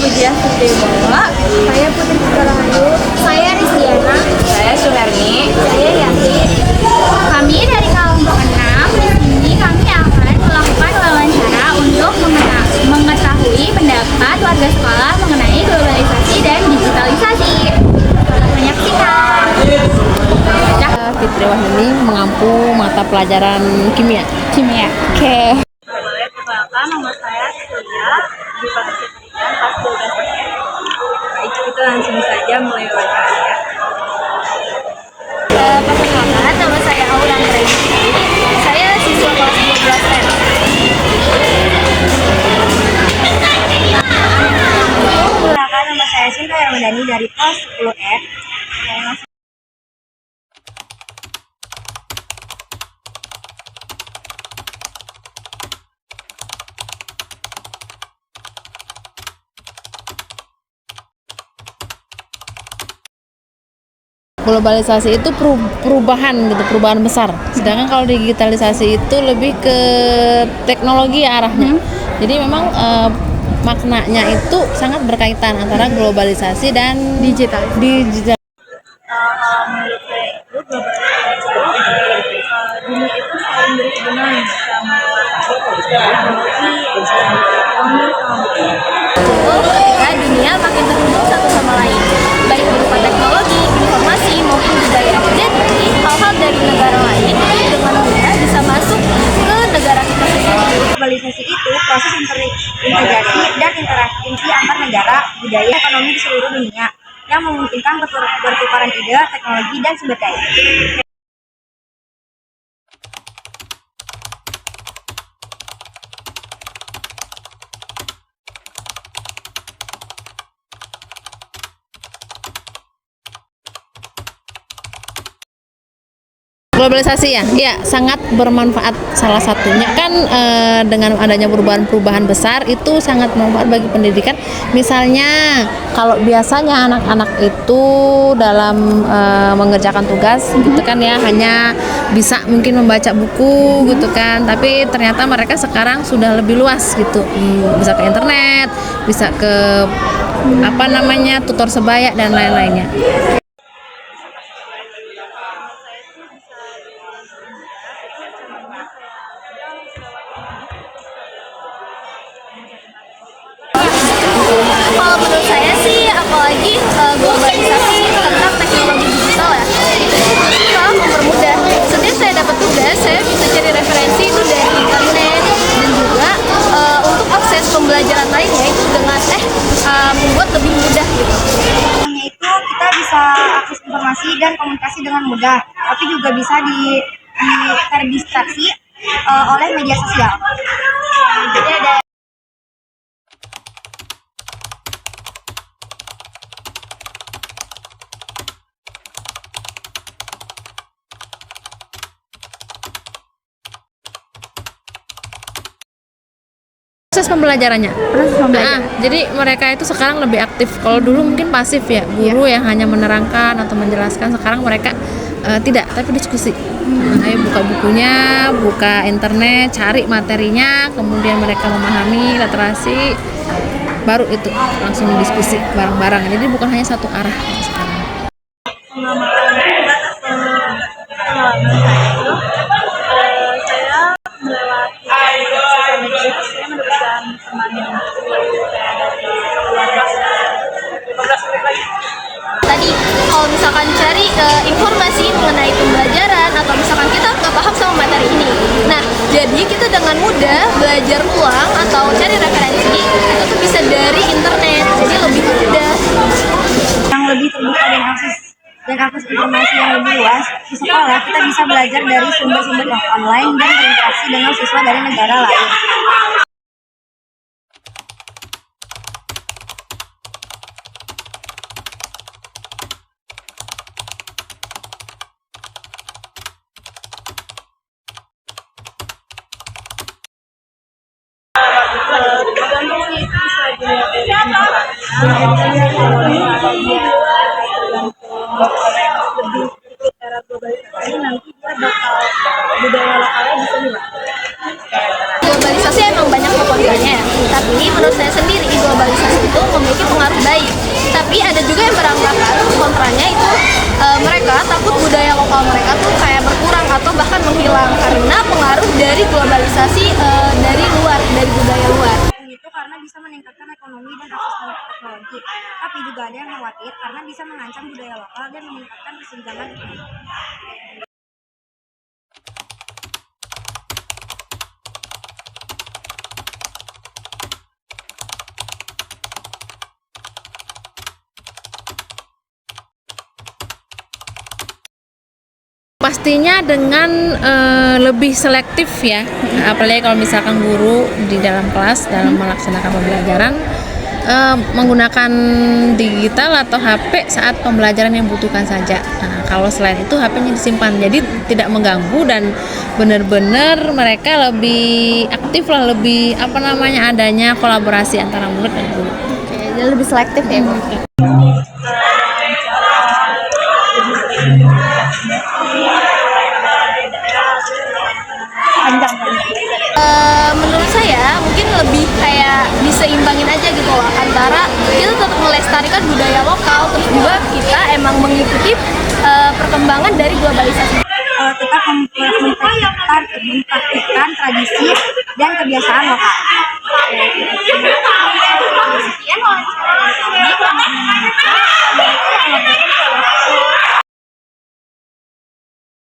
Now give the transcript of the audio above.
Pujian Setiawa. Saya Putri Rahayu. Saya Rizdiana. Saya Suherni. Saya Yasin. Kami dari kelompok 6. Di sini kami akan melakukan wawancara untuk mengetahui pendapat warga sekolah mengenai globalisasi dan digitalisasi. Selamat menyaksikan. Fitri Wahyuni mengampu mata pelajaran kimia. Oke. Perkenalkan, nama saya Surya di Fakultas Pendidikan kelas 12 SM. Baik, kita langsung saja mulai wawancaranya. Perkenalkan, nama saya Aulan Raisi. Saya siswa kelas 12 M. Perkenalkan, nama saya Sinta Ramadhani dari kelas 10F. Globalisasi itu perubahan gitu, perubahan besar. Sedangkan kalau digitalisasi itu lebih ke teknologi arahnya. Jadi memang maknanya itu sangat berkaitan antara globalisasi dan digital. Menurut saya itu globalisasi itu dunia itu saling berhubungan sama teknologi, ekonomi, sama Ketika dunia makin terhubung satu sama lain, baik berupa teknologi, informasi, maupun budaya. Jadi, hal-hal dari negara lain dengan mudah bisa masuk ke negara kita sendiri. Globalisasi itu proses integrasi dan interaksi antar negara, budaya, ekonomi di seluruh dunia yang memungkinkan pertukaran ide, teknologi, dan sumber daya. Globalisasi ya sangat bermanfaat. Salah satunya kan dengan adanya perubahan-perubahan besar itu sangat bermanfaat bagi pendidikan. Misalnya kalau biasanya anak-anak itu dalam mengerjakan tugas gitu kan ya hanya bisa mungkin membaca buku gitu kan, tapi ternyata mereka sekarang sudah lebih luas gitu, bisa ke internet, bisa ke tutor sebaya dan lain-lainnya. Kalau menurut saya sih, apalagi globalisasi tentang teknologi digital ya, itu bisa mempermudah. Setiap saya dapat tugas, saya bisa cari referensi itu dari internet, dan juga untuk akses pembelajaran lainnya itu dengan membuat lebih mudah gitu. Hanya itu kita bisa akses informasi dan komunikasi dengan mudah, tapi juga bisa terdistraksi oleh media sosial. Jadi ada Proses pembelajarannya. Jadi mereka itu sekarang lebih aktif. Kalau dulu mungkin pasif ya, guru yang hanya menerangkan atau menjelaskan. Sekarang mereka tidak, tapi diskusi. Ayo buka bukunya, buka internet, cari materinya, kemudian mereka memahami literasi, baru itu langsung diskusi bareng-bareng. Jadi bukan hanya satu arah sekarang. saya melewati sosial media, saya mendapatkan teman yang kayak dari keluarga 15 menit lagi. Tadi kalau misalkan cari informasi mengenai pembelajaran atau misalkan kita nggak paham sama materi ini, nah jadi kita dengan mudah belajar ulang atau cari referensi itu tuh bisa dari internet, jadi lebih mudah. yang lebih terbuka dan akses informasi yang lebih luas. Di sekolah kita bisa belajar dari sumber-sumber online dan berinteraksi dengan siswa dari negara lain. Tergantung sih, itu bisa dilihat dari lebih ikut era globalisasi, nanti dia bakal budaya lokalnya bisa hilang. Globalisasi emang banyak kontranya ya, tapi menurut saya sendiri globalisasi itu memiliki pengaruh baik. Tapi ada juga yang beranggapan kontranya itu mereka takut budaya lokal mereka tuh kayak berkurang atau bahkan menghilang karena pengaruh dari globalisasi dari luar, dari budaya luar. Itu karena bisa meningkatkan ekonomi dan akses teknologi. Tapi juga ada yang khawatir karena bisa mengancam budaya lokal dan meningkatkan kesenjangan ekonomi. Pastinya dengan lebih selektif ya, apalagi kalau misalkan guru di dalam kelas dalam melaksanakan pembelajaran menggunakan digital atau HP saat pembelajaran yang butuhkan saja. Nah, kalau selain itu HP-nya disimpan, jadi tidak mengganggu dan benar-benar mereka lebih aktif lah, lebih adanya kolaborasi antara murid dan guru. Oke, jadi lebih selektif ya, Bu. Menurut saya mungkin lebih kayak diseimbangin aja gitu loh, antara kita tetap melestarikan budaya lokal terus juga kita emang mengikuti perkembangan dari globalisasi. Tetap mempraktikkan tradisi dan kebiasaan lokal.